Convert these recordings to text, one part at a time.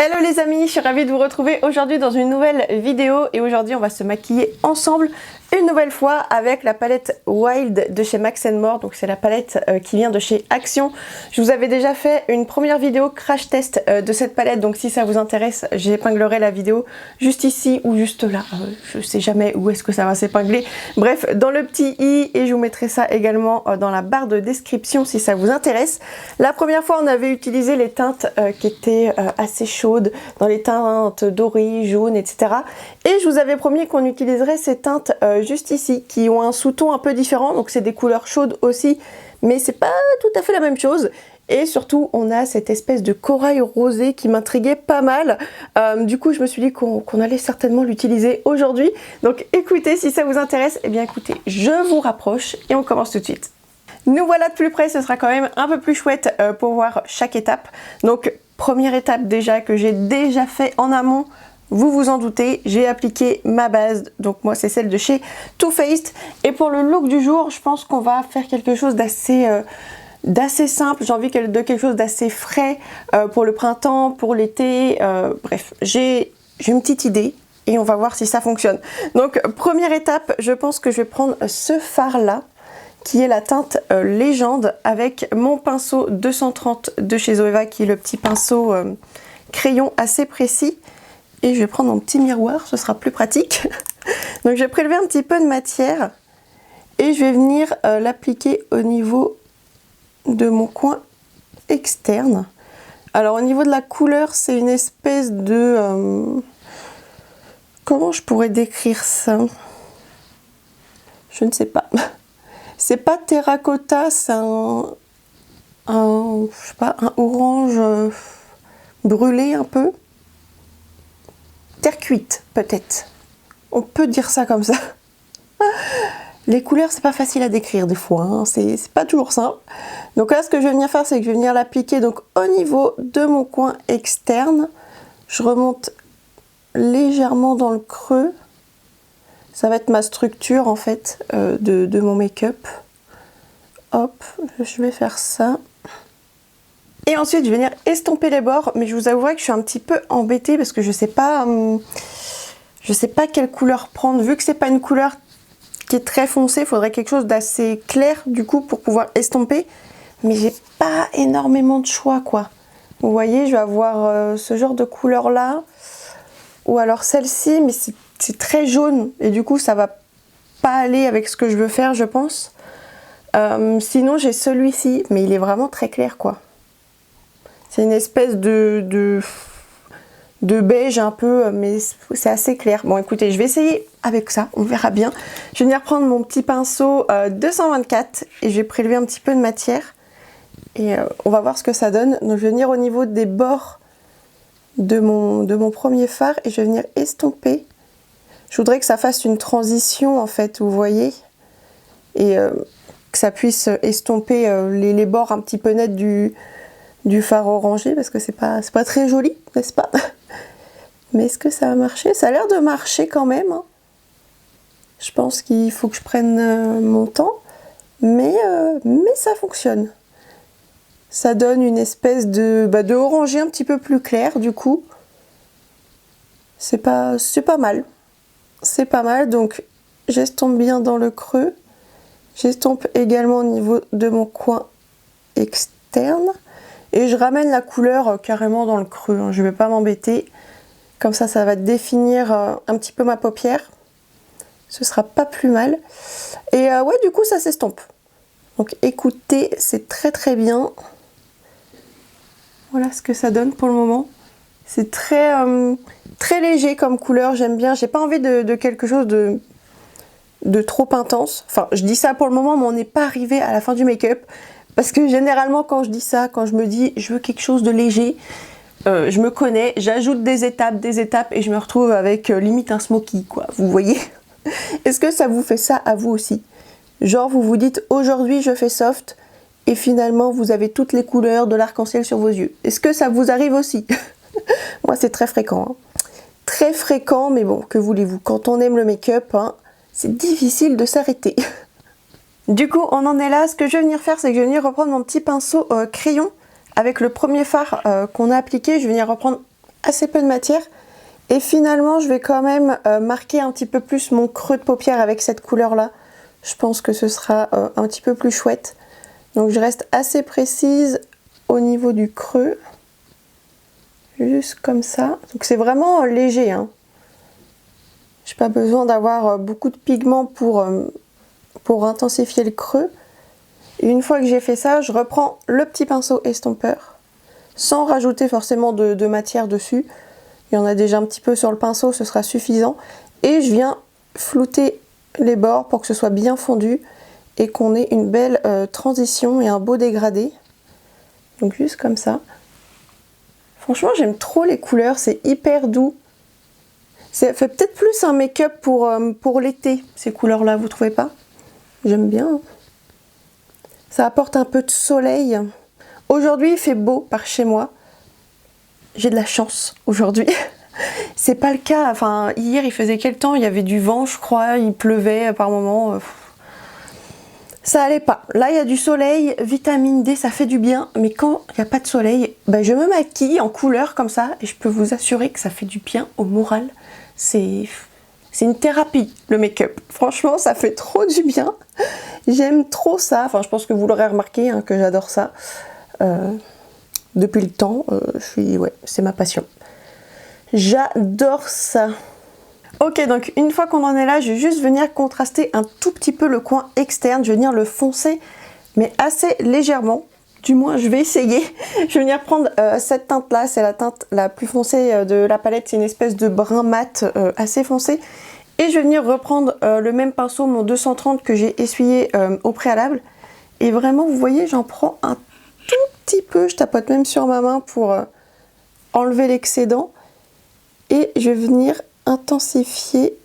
Hello les amis, je suis ravie de vous retrouver aujourd'hui dans une nouvelle vidéo et aujourd'hui on va se maquiller ensemble une nouvelle fois avec la palette Wild de chez Max & More. Donc c'est la palette qui vient de chez Action. Je vous avais déjà fait une première vidéo crash test de cette palette, donc si ça vous intéresse, j'épinglerai la vidéo juste ici ou juste là. Je sais jamais où est-ce que ça va s'épingler. Bref, dans le petit i, et je vous mettrai ça également dans la barre de description si ça vous intéresse. La première fois on avait utilisé les teintes qui étaient assez chaudes, dans les teintes dorées, jaunes, etc. Et je vous avais promis qu'on utiliserait ces teintes juste ici, qui ont un sous-ton un peu différent, donc c'est des couleurs chaudes aussi, mais c'est pas tout à fait la même chose. Et surtout, on a cette espèce de corail rosé qui m'intriguait pas mal. Du coup, je me suis dit qu'on allait certainement l'utiliser aujourd'hui. Donc écoutez, si ça vous intéresse, eh bien écoutez, je vous rapproche et on commence tout de suite. Nous voilà de plus près, ce sera quand même un peu plus chouette pour voir chaque étape. Donc première étape déjà que j'ai déjà fait en amont, vous vous en doutez, j'ai appliqué ma base, donc moi c'est celle de chez Too Faced. Et pour le look du jour, je pense qu'on va faire quelque chose d'assez simple, j'ai envie de quelque chose d'assez frais pour le printemps, pour l'été, bref, j'ai une petite idée et on va voir si ça fonctionne. Donc première étape, je pense que je vais prendre ce fard là, qui est la teinte Légende, avec mon pinceau 230 de chez Zoeva, qui est le petit pinceau crayon assez précis. Et je vais prendre mon petit miroir, ce sera plus pratique. Donc je vais prélever un petit peu de matière et je vais venir l'appliquer au niveau de mon coin externe. Alors au niveau de la couleur, c'est une espèce de... comment je pourrais décrire ça? Je ne sais pas. C'est pas terracotta, c'est je sais pas, un orange brûlé un peu. Terre cuite, peut-être. On peut dire ça comme ça. Les couleurs, c'est pas facile à décrire des fois, hein. C'est pas toujours simple. Donc là, ce que je vais venir faire, c'est que je vais venir l'appliquer donc au niveau de mon coin externe. Je remonte légèrement dans le creux. Ça va être ma structure en fait de mon make-up. Hop, je vais faire ça. Et ensuite, je vais venir estomper les bords, mais je vous avouerai que je suis un petit peu embêtée parce que je sais pas quelle couleur prendre. Vu que c'est pas une couleur qui est très foncée, il faudrait quelque chose d'assez clair du coup pour pouvoir estomper. Mais j'ai pas énormément de choix quoi. Vous voyez, je vais avoir ce genre de couleur là, ou alors celle-ci, mais c'est très jaune et du coup ça va pas aller avec ce que je veux faire, je pense. Sinon j'ai celui-ci, mais il est vraiment très clair quoi. C'est une espèce de beige un peu, mais c'est assez clair. Bon écoutez, je vais essayer avec ça, on verra bien. Je vais venir prendre mon petit pinceau 224 et je vais prélever un petit peu de matière. Et on va voir ce que ça donne. Donc je vais venir au niveau des bords de mon premier fard et je vais venir estomper. Je voudrais que ça fasse une transition en fait, vous voyez. Et que ça puisse estomper les bords un petit peu nets du fard orangé, parce que c'est pas très joli, n'est-ce pas? Mais est-ce que ça va marcher? Ça a l'air de marcher quand même, hein. Je pense qu'il faut que je prenne mon temps, mais ça fonctionne. Ça donne une espèce de orangé un petit peu plus clair, du coup. C'est pas mal. C'est pas mal, donc j'estompe bien dans le creux. J'estompe également au niveau de mon coin externe. Et je ramène la couleur carrément dans le creux, hein. Je ne vais pas m'embêter. Comme ça, ça va définir un petit peu ma paupière. Ce sera pas plus mal. Et ouais, du coup, ça s'estompe. Donc écoutez, c'est très très bien. Voilà ce que ça donne pour le moment. C'est très, très léger comme couleur, j'aime bien. J'ai pas envie de quelque chose de trop intense. Enfin, je dis ça pour le moment, mais on n'est pas arrivé à la fin du make-up. Parce que généralement quand je dis ça, quand je me dis je veux quelque chose de léger, je me connais, j'ajoute des étapes et je me retrouve avec limite un smoky quoi, vous voyez. Est-ce que ça vous fait ça à vous aussi? Genre vous vous dites aujourd'hui je fais soft et finalement vous avez toutes les couleurs de l'arc-en-ciel sur vos yeux. Est-ce que ça vous arrive aussi? Moi c'est très fréquent, hein. Très fréquent, mais bon, que voulez-vous? Quand on aime le make-up, hein, c'est difficile de s'arrêter. Du coup, on en est là. Ce que je vais venir faire, c'est que je vais venir reprendre mon petit pinceau crayon avec le premier fard qu'on a appliqué. Je vais venir reprendre assez peu de matière. Et finalement, je vais quand même marquer un petit peu plus mon creux de paupière avec cette couleur-là. Je pense que ce sera un petit peu plus chouette. Donc je reste assez précise au niveau du creux. Juste comme ça. Donc c'est vraiment léger, hein. Je n'ai pas besoin d'avoir beaucoup de pigments pour intensifier le creux. Et une fois que j'ai fait ça, je reprends le petit pinceau estompeur, sans rajouter forcément de matière dessus. Il y en a déjà un petit peu sur le pinceau, ce sera suffisant. Et je viens flouter les bords pour que ce soit bien fondu et qu'on ait une belle transition et un beau dégradé. Donc juste comme ça. Franchement, j'aime trop les couleurs, c'est hyper doux. Ça fait peut-être plus un make-up pour l'été, ces couleurs-là, vous trouvez pas? J'aime bien, hein. Ça apporte un peu de soleil. Aujourd'hui, il fait beau par chez moi. J'ai de la chance aujourd'hui. C'est pas le cas. Enfin, hier, il faisait quel temps? Il y avait du vent, je crois. Il pleuvait par moments. Ça allait pas. Là, il y a du soleil, vitamine D, ça fait du bien. Mais quand il n'y a pas de soleil, ben, je me maquille en couleur comme ça. Et je peux vous assurer que ça fait du bien au moral. C'est une thérapie, le make-up. Franchement, ça fait trop du bien. J'aime trop ça. Enfin, je pense que vous l'aurez remarqué, hein, que j'adore ça. Depuis le temps, ouais, c'est ma passion. J'adore ça. Ok, donc une fois qu'on en est là, je vais juste venir contraster un tout petit peu le coin externe. Je vais venir le foncer, mais assez légèrement. Du moins, je vais essayer. Je vais venir prendre cette teinte-là. C'est la teinte la plus foncée de la palette. C'est une espèce de brun mat assez foncé. Et je vais venir reprendre le même pinceau, mon 230 que j'ai essuyé au préalable. Et vraiment, vous voyez, j'en prends un tout petit peu. Je tapote même sur ma main pour enlever l'excédent. Et je vais venir intensifier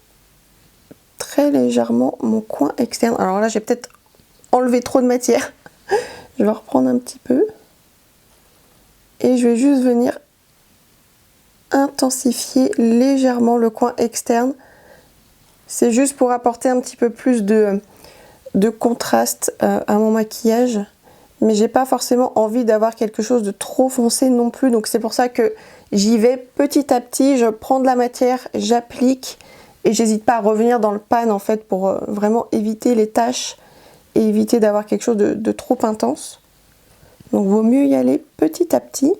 très légèrement mon coin externe. Alors là, j'ai peut-être enlevé trop de matière. Je vais reprendre un petit peu. Et je vais juste venir intensifier légèrement le coin externe. C'est juste pour apporter un petit peu plus de contraste à mon maquillage. Mais j'ai pas forcément envie d'avoir quelque chose de trop foncé non plus. Donc c'est pour ça que j'y vais petit à petit. Je prends de la matière, j'applique. Et j'hésite pas à revenir dans le pan en fait pour vraiment éviter les taches. Et éviter d'avoir quelque chose de trop intense. Donc vaut mieux y aller petit à petit.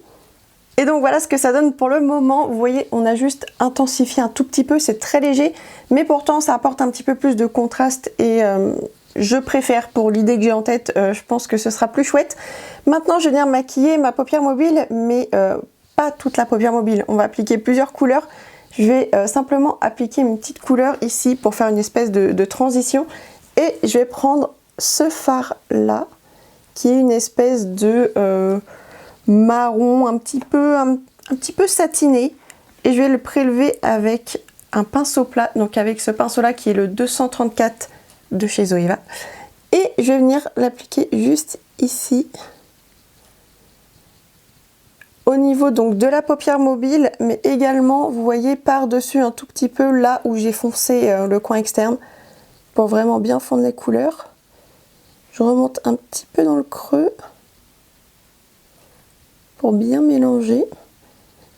Et donc voilà ce que ça donne pour le moment. Vous voyez, on a juste intensifié un tout petit peu, c'est très léger, mais pourtant ça apporte un petit peu plus de contraste et je préfère pour l'idée que j'ai en tête, je pense que ce sera plus chouette. Maintenant je vais venir maquiller ma paupière mobile, mais pas toute la paupière mobile. On va appliquer plusieurs couleurs. Je vais simplement appliquer une petite couleur ici pour faire une espèce de transition et je vais prendre ce fard là qui est une espèce de marron un petit peu satiné et je vais le prélever avec un pinceau plat, donc avec ce pinceau là qui est le 234 de chez Zoeva, et je vais venir l'appliquer juste ici au niveau donc de la paupière mobile, mais également vous voyez par dessus un tout petit peu là où j'ai foncé le coin externe pour vraiment bien fondre les couleurs. Je remonte un petit peu dans le creux pour bien mélanger.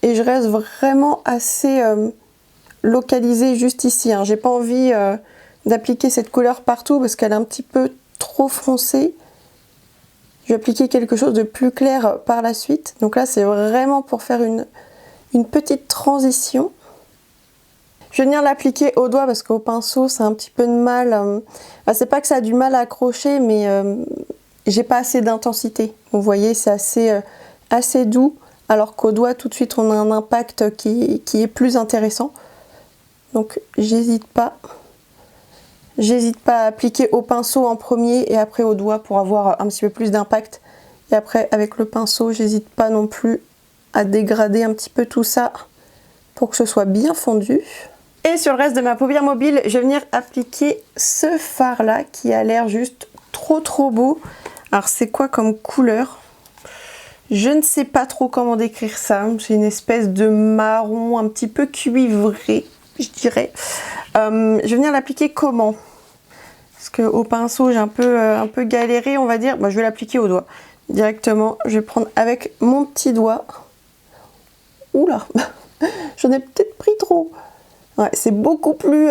Et je reste vraiment assez localisée juste ici, hein. J'ai pas envie d'appliquer cette couleur partout parce qu'elle est un petit peu trop foncée. Je vais appliquer quelque chose de plus clair par la suite. Donc là, c'est vraiment pour faire une petite transition. Je vais venir l'appliquer au doigt parce qu'au pinceau, c'est un petit peu de mal. C'est pas que ça a du mal à accrocher, mais j'ai pas assez d'intensité. Vous voyez, c'est assez doux, alors qu'au doigt, tout de suite, on a un impact qui est plus intéressant. Donc, j'hésite pas. J'hésite pas à appliquer au pinceau en premier et après au doigt pour avoir un petit peu plus d'impact. Et après, avec le pinceau, j'hésite pas non plus à dégrader un petit peu tout ça pour que ce soit bien fondu. Et sur le reste de ma paupière mobile, je vais venir appliquer ce fard là qui a l'air juste trop beau. Alors c'est quoi comme couleur? Je ne sais pas trop comment décrire ça. C'est une espèce de marron un petit peu cuivré, je dirais. Je vais venir l'appliquer comment? Parce qu'au pinceau j'ai un peu galéré, on va dire. Bah, je vais l'appliquer au doigt directement. Je vais prendre avec mon petit doigt. Oula! J'en ai peut-être pris trop. Ouais, c'est beaucoup plus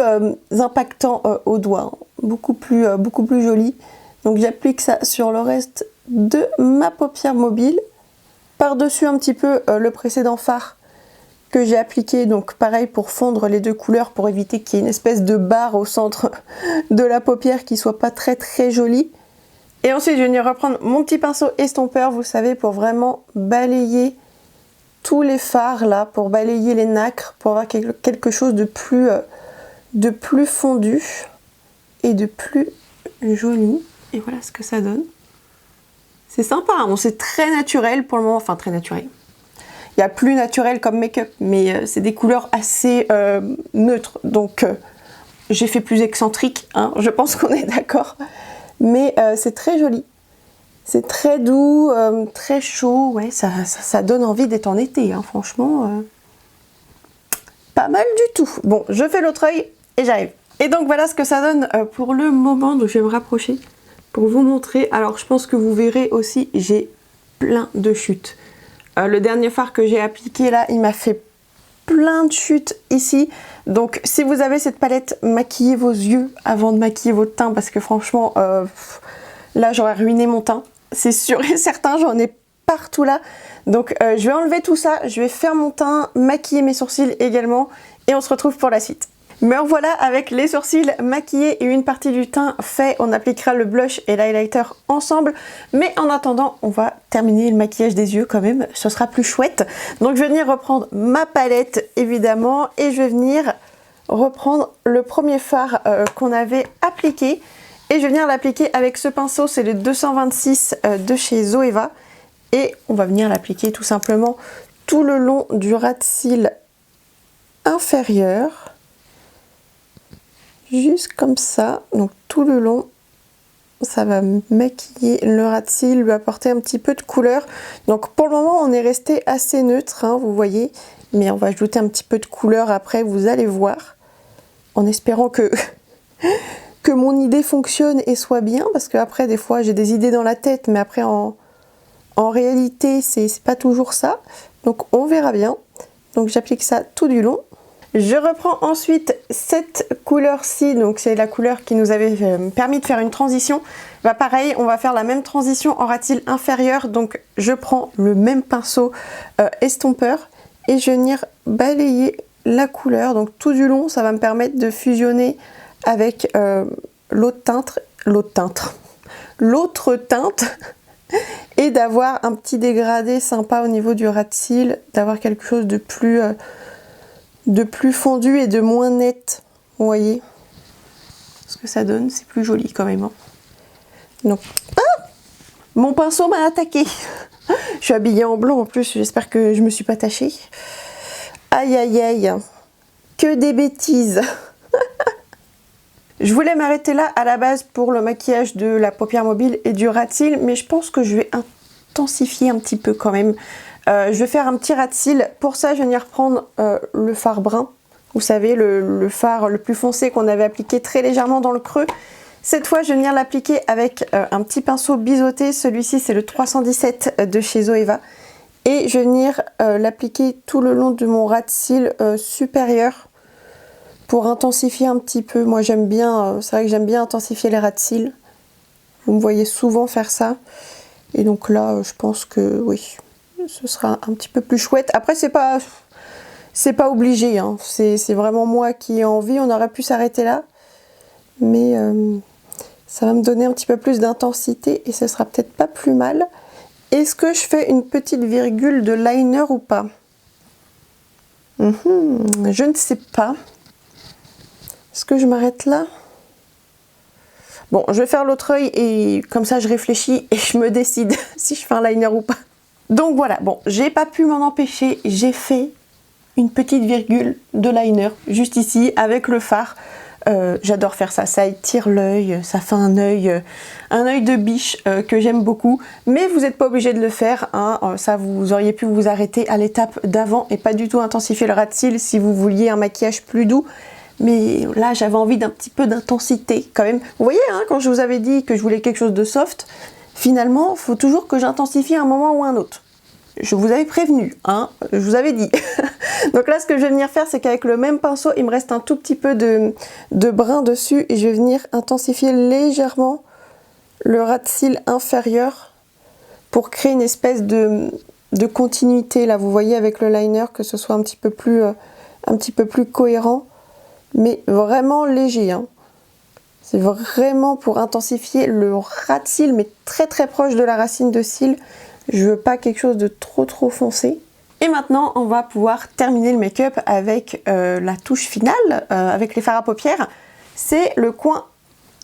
impactant au doigt, hein. Beaucoup plus joli. Donc j'applique ça sur le reste de ma paupière mobile. Par-dessus un petit peu le précédent fard que j'ai appliqué, donc pareil pour fondre les deux couleurs, pour éviter qu'il y ait une espèce de barre au centre de la paupière qui soit pas très jolie. Et ensuite je vais venir reprendre mon petit pinceau estompeur, vous savez, pour vraiment balayer tous les fards là, pour balayer les nacres, pour avoir quelque chose de plus fondu et de plus joli. Et voilà ce que ça donne. C'est sympa, hein. Bon, c'est très naturel pour le moment, enfin très naturel. Il y a plus naturel comme make-up, mais c'est des couleurs assez neutres, donc j'ai fait plus excentrique, hein, je pense qu'on est d'accord. Mais c'est très joli, c'est très doux, très chaud, ouais, ça donne envie d'être en été, hein, franchement, pas mal du tout. Bon, je fais l'autre œil et j'arrive. Et donc voilà ce que ça donne pour le moment, donc je vais me rapprocher pour vous montrer. Alors je pense que vous verrez aussi, j'ai plein de chutes. Le dernier fard que j'ai appliqué là, il m'a fait plein de chutes ici. Donc si vous avez cette palette, maquillez vos yeux avant de maquiller votre teint, parce que franchement, là j'aurais ruiné mon teint. C'est sûr et certain, j'en ai partout là. Donc je vais enlever tout ça, je vais faire mon teint, maquiller mes sourcils également, et on se retrouve pour la suite. Me revoilà avec les sourcils maquillés et une partie du teint fait. On appliquera le blush et l'highlighter ensemble. Mais en attendant, on va terminer le maquillage des yeux quand même. Ce sera plus chouette. Donc je vais venir reprendre ma palette évidemment. Et je vais venir reprendre le premier fard qu'on avait appliqué. Et je vais venir l'appliquer avec ce pinceau. C'est le 226 de chez Zoeva. Et on va venir l'appliquer tout simplement tout le long du ras de cils inférieur. Juste comme ça, donc tout le long, ça va maquiller le ras de cils, lui apporter un petit peu de couleur. Donc pour le moment, on est resté assez neutre, hein, vous voyez, mais on va ajouter un petit peu de couleur après, vous allez voir, en espérant que mon idée fonctionne et soit bien, parce que après, des fois, j'ai des idées dans la tête, mais après, en réalité, c'est pas toujours ça. Donc on verra bien. Donc j'applique ça tout du long. Je reprends ensuite cette couleur-ci, donc c'est la couleur qui nous avait permis de faire une transition. Bah pareil, on va faire la même transition en ras de cils inférieur, donc je prends le même pinceau estompeur et je vais venir balayer la couleur. Donc tout du long, ça va me permettre de fusionner avec l'autre teinte et d'avoir un petit dégradé sympa au niveau du ras de cils, d'avoir quelque chose de plus fondu et de moins net, vous voyez ce que ça donne, c'est plus joli quand même, hein. Donc, ah, mon pinceau m'a attaqué. Je suis habillée en blanc en plus, j'espère que je me suis pas tachée. Aïe aïe aïe, que des bêtises. Je voulais m'arrêter là à la base pour le maquillage de la paupière mobile et du ras de cils, mais je pense que je vais intensifier un petit peu quand même. Je vais faire un petit ras de cils. Pour ça, je vais venir prendre le fard brun. Vous savez, le fard le plus foncé qu'on avait appliqué très légèrement dans le creux. Cette fois, je vais venir l'appliquer avec un petit pinceau biseauté. Celui-ci, c'est le 317 de chez Zoeva. Et je vais venir l'appliquer tout le long de mon ras de cils supérieur pour intensifier un petit peu. Moi, j'aime bien, c'est vrai que j'aime bien intensifier les ras de cils. Vous me voyez souvent faire ça. Et donc là, je pense que oui, ce sera un petit peu plus chouette. Après, c'est pas obligé, hein. C'est vraiment moi qui ai envie. On aurait pu s'arrêter là, mais ça va me donner un petit peu plus d'intensité et ce sera peut-être pas plus mal. Est-ce que je fais une petite virgule de liner ou pas? Je ne sais pas. Est-ce que je m'arrête là? Bon, je vais faire l'autre œil et comme ça je réfléchis et je me décide si je fais un liner ou pas. Donc voilà, bon, j'ai pas pu m'en empêcher, j'ai fait une petite virgule de liner juste ici avec le fard. J'adore faire ça, ça étire l'œil, ça fait un œil de biche que j'aime beaucoup. Mais vous n'êtes pas obligé de le faire, hein. Ça, vous auriez pu vous arrêter à l'étape d'avant et pas du tout intensifier le ras de cils si vous vouliez un maquillage plus doux. Mais là, j'avais envie d'un petit peu d'intensité quand même. Vous voyez, hein, quand je vous avais dit que je voulais quelque chose de soft, finalement, il faut toujours que j'intensifie à un moment ou un autre. je vous avais prévenu, hein, je vous avais dit. Donc là, ce que je vais venir faire, c'est qu'avec le même pinceau, il me reste un tout petit peu de brun dessus et je vais venir intensifier légèrement le ras de cils inférieur pour créer une espèce de continuité, là, vous voyez, avec le liner, que ce soit un petit peu plus cohérent, mais vraiment léger, hein. C'est vraiment pour intensifier le ras de cils, mais très très proche de la racine de cils. Je veux pas quelque chose de trop foncé. Et maintenant, on va pouvoir terminer le make-up avec la touche finale, avec les fards à paupières. C'est le coin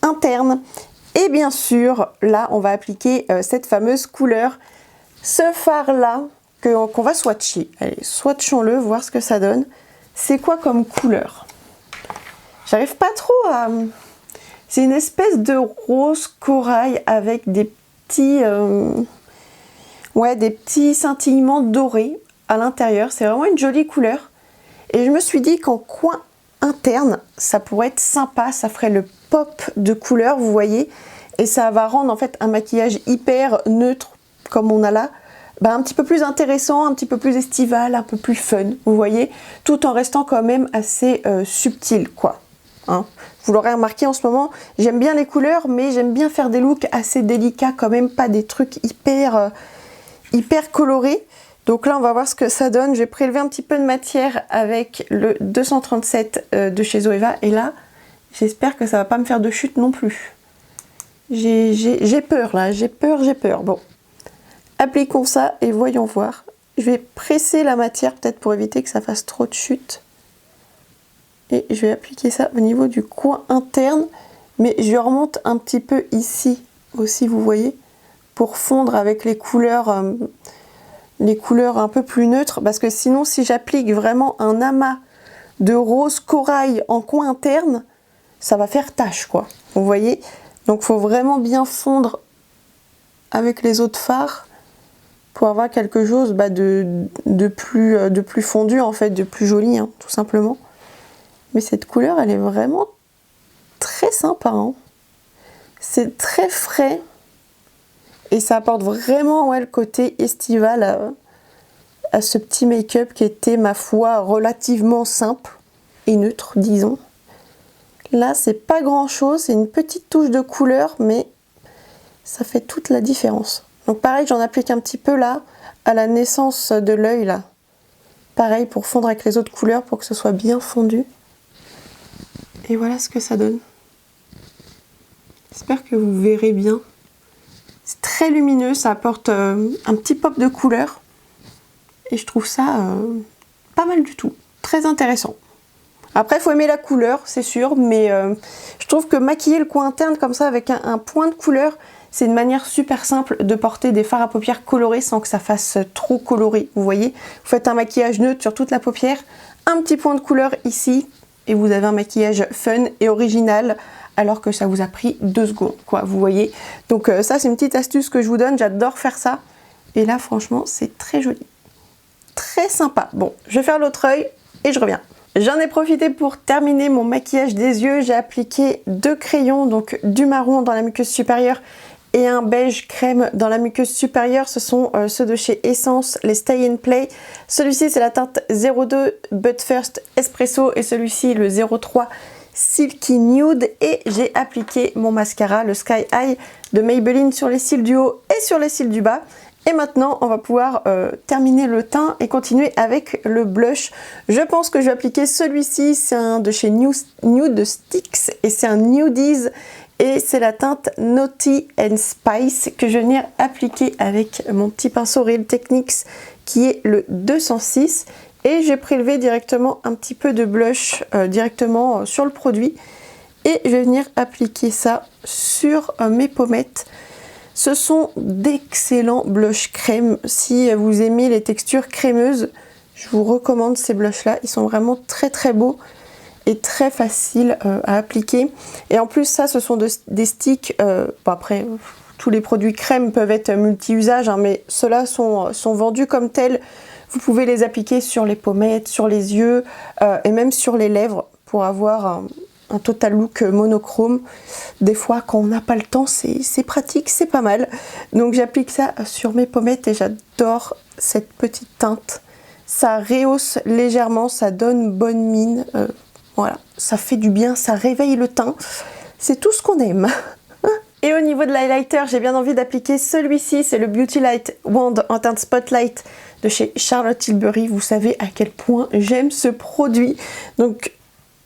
interne. Et bien sûr, là, on va appliquer cette fameuse couleur. Ce fard-là, qu'on va swatcher. Allez, swatchons-le, voir ce que ça donne. C'est quoi comme couleur? J'arrive pas trop à... C'est une espèce de rose corail avec des petits... des petits scintillements dorés à l'intérieur. C'est vraiment une jolie couleur. Et je me suis dit qu'en coin interne, ça pourrait être sympa. Ça ferait le pop de couleur, vous voyez. Et ça va rendre en fait un maquillage hyper neutre, comme on a là, un petit peu plus intéressant, un petit peu plus estival, un peu plus fun, vous voyez. Tout en restant quand même assez subtil, quoi. Hein. Vous l'aurez remarqué en ce moment, j'aime bien les couleurs, mais j'aime bien faire des looks assez délicats quand même, pas des trucs hyper colorés. Donc là, on va voir ce que ça donne. Je vais prélever un petit peu de matière avec le 237 de chez Zoeva. Et là, j'espère que ça va pas me faire de chute non plus. J'ai peur là, j'ai peur. Bon, appliquons ça et voyons voir. Je vais presser la matière peut-être pour éviter que ça fasse trop de chute. Et je vais appliquer ça au niveau du coin interne, mais je remonte un petit peu ici aussi, vous voyez, pour fondre avec les couleurs un peu plus neutres, parce que sinon si j'applique vraiment un amas de rose corail en coin interne, ça va faire tache, quoi, vous voyez. Donc il faut vraiment bien fondre avec les autres fards pour avoir quelque chose de plus fondu, en fait, de plus joli, hein, tout simplement. Mais cette couleur, elle est vraiment très sympa, hein. C'est très frais et ça apporte vraiment le côté estival à ce petit make-up qui était, ma foi, relativement simple et neutre, disons. Là, c'est pas grand-chose, c'est une petite touche de couleur, mais ça fait toute la différence. Donc pareil, j'en applique un petit peu là, à la naissance de l'œil, là. Pareil, pour fondre avec les autres couleurs, pour que ce soit bien fondu. Et voilà ce que ça donne. J'espère que vous verrez bien. C'est très lumineux, ça apporte un petit pop de couleur. Et je trouve ça pas mal du tout. Très intéressant. Après, il faut aimer la couleur, c'est sûr, mais je trouve que maquiller le coin interne comme ça avec un point de couleur, c'est une manière super simple de porter des fards à paupières colorés sans que ça fasse trop coloré. Vous voyez, vous faites un maquillage neutre sur toute la paupière, un petit point de couleur ici, et vous avez un maquillage fun et original, alors que ça vous a pris 2 secondes, quoi, vous voyez. Donc ça, c'est une petite astuce que je vous donne, j'adore faire ça. Et là, franchement, c'est très joli. Très sympa. Bon, je vais faire l'autre œil et je reviens. J'en ai profité pour terminer mon maquillage des yeux. J'ai appliqué 2 crayons, donc du marron dans la muqueuse supérieure et un beige crème dans la muqueuse supérieure. Ce sont ceux de chez Essence, les Stay and Play. Celui-ci, c'est la teinte 02 But First Espresso et celui-ci, le 03 Silky Nude. Et j'ai appliqué mon mascara, le Sky High de Maybelline, sur les cils du haut et sur les cils du bas. Et maintenant, on va pouvoir terminer le teint et continuer avec le blush. Je pense que je vais appliquer celui-ci, c'est un de chez Nude Sticks et c'est un Nudies. Et c'est la teinte Naughty and Spice que je vais venir appliquer avec mon petit pinceau Real Techniques qui est le 206. Et j'ai prélevé directement un petit peu de blush directement sur le produit. Et je vais venir appliquer ça sur mes pommettes. Ce sont d'excellents blushs crème. Si vous aimez les textures crémeuses, je vous recommande ces blushs là. Ils sont vraiment très très beaux et très faciles à appliquer. Et en plus ça, ce sont des sticks. Bon, après, tous les produits crème peuvent être multi-usages, hein, mais ceux-là sont vendus comme tels. Vous pouvez les appliquer sur les pommettes, sur les yeux et même sur les lèvres pour avoir un total look monochrome. Des fois, quand on n'a pas le temps, c'est pratique, c'est pas mal. Donc j'applique ça sur mes pommettes et j'adore cette petite teinte. Ça rehausse légèrement, ça donne bonne mine. Voilà, ça fait du bien, ça réveille le teint. C'est tout ce qu'on aime. Et au niveau de l'highlighter, j'ai bien envie d'appliquer celui-ci. C'est le Beauty Light Wand en teinte Spotlight de chez Charlotte Tilbury. Vous savez à quel point j'aime ce produit. Donc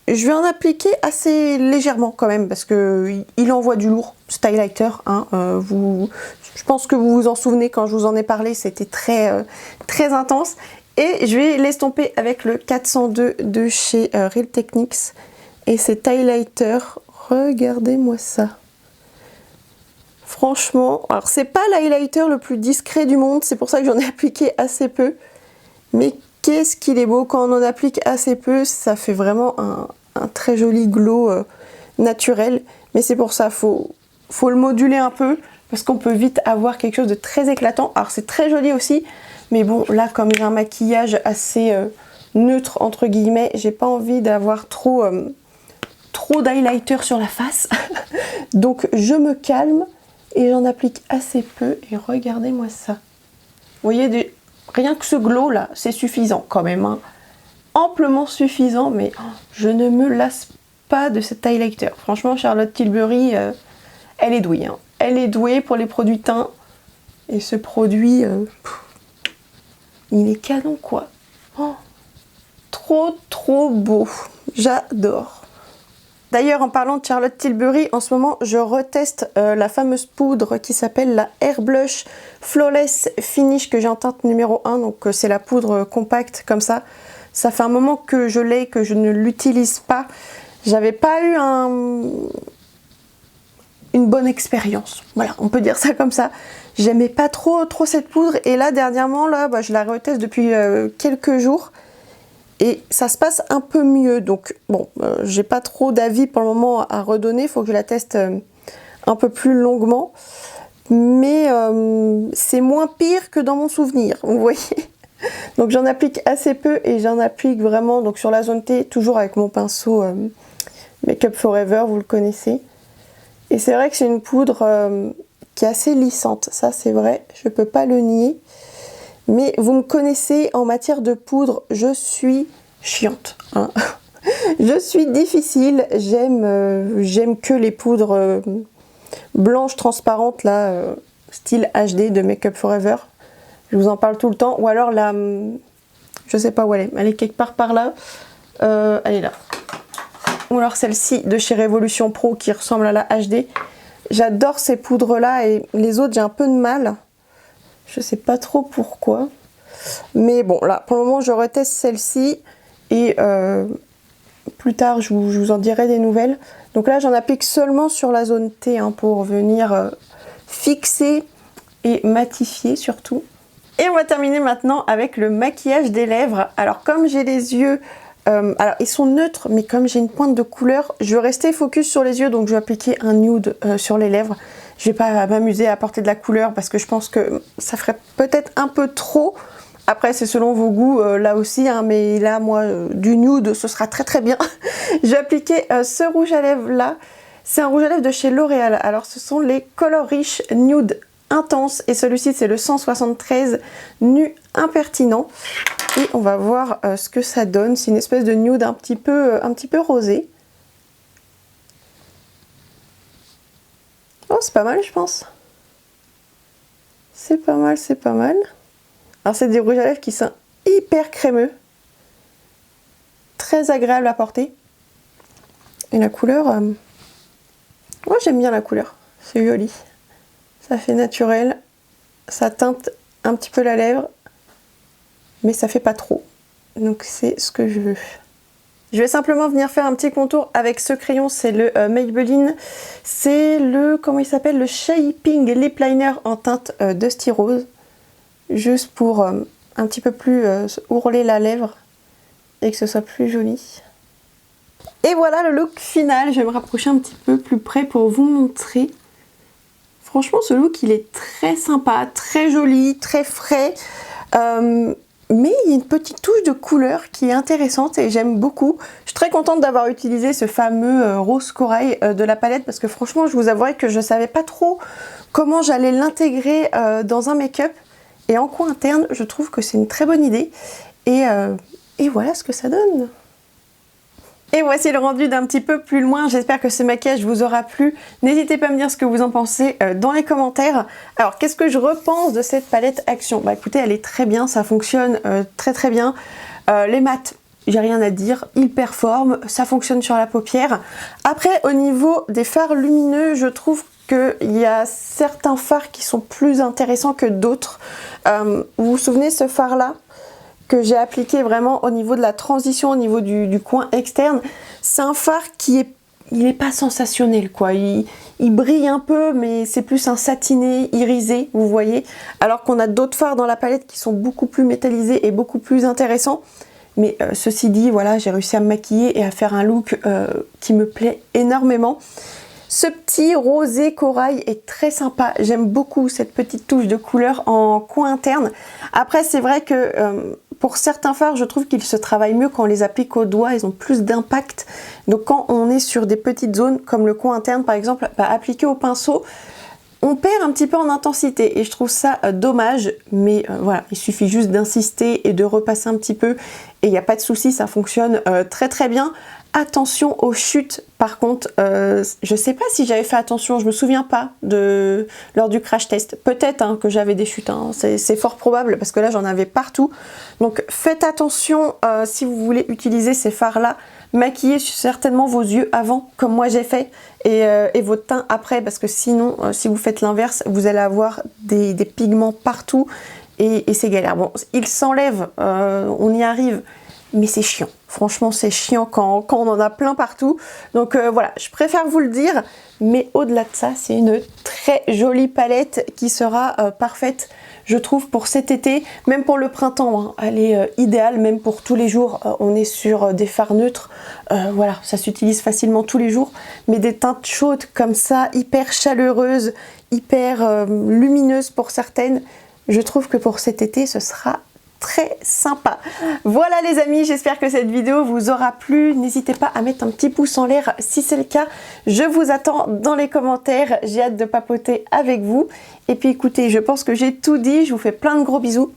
je vais en appliquer assez légèrement quand même parce que il envoie du lourd, cet highlighter. Hein. Je pense que vous vous en souvenez quand je vous en ai parlé, c'était très intense. Et je vais l'estomper avec le 402 de chez Real Techniques. Et cet highlighter, regardez-moi ça. Franchement, alors c'est pas l'highlighter le plus discret du monde, c'est pour ça que j'en ai appliqué assez peu. Mais qu'est-ce qu'il est beau quand on en applique assez peu, ça fait vraiment un très joli glow naturel. Mais c'est pour ça, faut le moduler un peu, parce qu'on peut vite avoir quelque chose de très éclatant. Alors c'est très joli aussi, mais bon, là comme j'ai un maquillage assez neutre, entre guillemets, j'ai pas envie d'avoir trop d'highlighter sur la face. Donc je me calme. Et j'en applique assez peu et regardez-moi ça. Vous voyez, rien que ce glow là, c'est suffisant quand même. Hein. Amplement suffisant, mais je ne me lasse pas de cet highlighter. Franchement, Charlotte Tilbury, elle est douée. Hein. Elle est douée pour les produits teints. Et ce produit, il est canon quoi. Oh, trop beau. J'adore. D'ailleurs, en parlant de Charlotte Tilbury, en ce moment, je reteste la fameuse poudre qui s'appelle la Air Blush Flawless Finish que j'ai en teinte numéro 1. Donc, c'est la poudre compacte comme ça. Ça fait un moment que je l'ai, que je ne l'utilise pas. J'avais pas eu une bonne expérience. Voilà, on peut dire ça comme ça. J'aimais pas trop cette poudre. Et là, dernièrement, là, je la reteste depuis quelques jours. Et ça se passe un peu mieux, donc bon, j'ai pas trop d'avis pour le moment à redonner, il faut que je la teste un peu plus longuement. Mais c'est moins pire que dans mon souvenir, vous voyez. Donc j'en applique assez peu et j'en applique vraiment donc sur la zone T, toujours avec mon pinceau Make Up Forever, vous le connaissez. Et c'est vrai que c'est une poudre qui est assez lissante, ça c'est vrai, je peux pas le nier. Mais vous me connaissez, en matière de poudre, je suis chiante. Hein. Je suis difficile, j'aime que les poudres blanches transparentes, là, style HD de Make Up Forever. Je vous en parle tout le temps. Ou alors la... je sais pas où elle est quelque part par là. Elle est là. Ou alors celle-ci de chez Révolution Pro qui ressemble à la HD. J'adore ces poudres-là et les autres, j'ai un peu de mal. Je sais pas trop pourquoi. Mais bon, là, pour le moment, je reteste celle-ci. Et plus tard, je vous en dirai des nouvelles. Donc là, j'en applique seulement sur la zone T hein, pour venir fixer et matifier surtout. Et on va terminer maintenant avec le maquillage des lèvres. Alors, comme j'ai les yeux... alors, ils sont neutres, mais comme j'ai une pointe de couleur, je vais rester focus sur les yeux. Donc, je vais appliquer un nude sur les lèvres. Je vais pas m'amuser à apporter de la couleur parce que je pense que ça ferait peut-être un peu trop. Après, c'est selon vos goûts là aussi, hein, mais là, moi, du nude, ce sera très bien. Je vais appliquer ce rouge à lèvres là. C'est un rouge à lèvres de chez L'Oréal. Alors, ce sont les Color Rich Nude Intense et celui-ci, c'est le 173 Nu Impertinent. Et on va voir ce que ça donne. C'est une espèce de nude un petit peu rosé. Oh, c'est pas mal, je pense. C'est pas mal, c'est pas mal. Alors, c'est des rouges à lèvres qui sont hyper crémeux. Très agréable à porter. Et la couleur... moi, j'aime bien la couleur. C'est joli. Ça fait naturel. Ça teinte un petit peu la lèvre. Mais ça fait pas trop. Donc, c'est ce que je veux. Je vais simplement venir faire un petit contour avec ce crayon, c'est le Maybelline. C'est le, comment il s'appelle, le Shaping Lip Liner en teinte Dusty Rose. Juste pour un petit peu plus ourler la lèvre et que ce soit plus joli. Et voilà le look final. Je vais me rapprocher un petit peu plus près pour vous montrer. Franchement, ce look, il est très sympa, très joli, très frais. mais il y a une petite touche de couleur qui est intéressante et j'aime beaucoup. Je suis très contente d'avoir utilisé ce fameux rose corail de la palette parce que franchement je vous avouerai que je ne savais pas trop comment j'allais l'intégrer dans un make-up. Et en coin interne, je trouve que c'est une très bonne idée. Et voilà ce que ça donne. Et voici le rendu d'un petit peu plus loin. J'espère que ce maquillage vous aura plu. N'hésitez pas à me dire ce que vous en pensez dans les commentaires. Alors, qu'est-ce que je repense de cette palette Action? Bah écoutez, elle est très bien, ça fonctionne très bien. Les mats, j'ai rien à dire, ils performent, ça fonctionne sur la paupière. Après, au niveau des fards lumineux, je trouve qu'il y a certains fards qui sont plus intéressants que d'autres. Vous vous souvenez ce fard là que j'ai appliqué vraiment au niveau de la transition, au niveau du coin externe? C'est un fard qui est pas sensationnel quoi, il brille un peu mais c'est plus un satiné irisé, vous voyez, alors qu'on a d'autres fards dans la palette qui sont beaucoup plus métallisés et beaucoup plus intéressants. Mais ceci dit, voilà, j'ai réussi à me maquiller et à faire un look qui me plaît énormément. Ce petit rosé corail est très sympa, j'aime beaucoup cette petite touche de couleur en coin interne. Après c'est vrai que pour certains fards je trouve qu'ils se travaillent mieux quand on les applique au doigt, ils ont plus d'impact. Donc quand on est sur des petites zones comme le coin interne par exemple, appliqué au pinceau, on perd un petit peu en intensité et je trouve ça dommage, mais voilà, il suffit juste d'insister et de repasser un petit peu et il n'y a pas de souci, ça fonctionne très bien. Attention aux chutes par contre, je sais pas si j'avais fait attention, je me souviens pas lors du crash test, peut-être hein, que j'avais des chutes, hein. C'est fort probable parce que là j'en avais partout, donc faites attention si vous voulez utiliser ces fards là, maquillez certainement vos yeux avant comme moi j'ai fait et votre teint après parce que sinon si vous faites l'inverse vous allez avoir des pigments partout et c'est galère. Bon, il s'enlève, on y arrive, mais c'est chiant. Franchement, c'est chiant quand on en a plein partout. Donc voilà, je préfère vous le dire. Mais au-delà de ça, c'est une très jolie palette qui sera parfaite, je trouve, pour cet été. Même pour le printemps, hein. Elle est idéale, même pour tous les jours. On est sur des fards neutres. Voilà, ça s'utilise facilement tous les jours. Mais des teintes chaudes comme ça, hyper chaleureuses, hyper lumineuses pour certaines. Je trouve que pour cet été, ce sera très sympa. Voilà les amis, j'espère que cette vidéo vous aura plu. N'hésitez pas à mettre un petit pouce en l'air si c'est le cas. Je vous attends dans les commentaires. J'ai hâte de papoter avec vous. Et puis écoutez, je pense que j'ai tout dit. Je vous fais plein de gros bisous.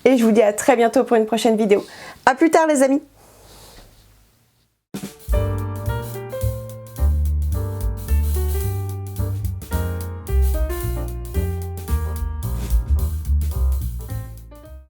Et je vous dis à très bientôt pour une prochaine vidéo. À plus tard les amis.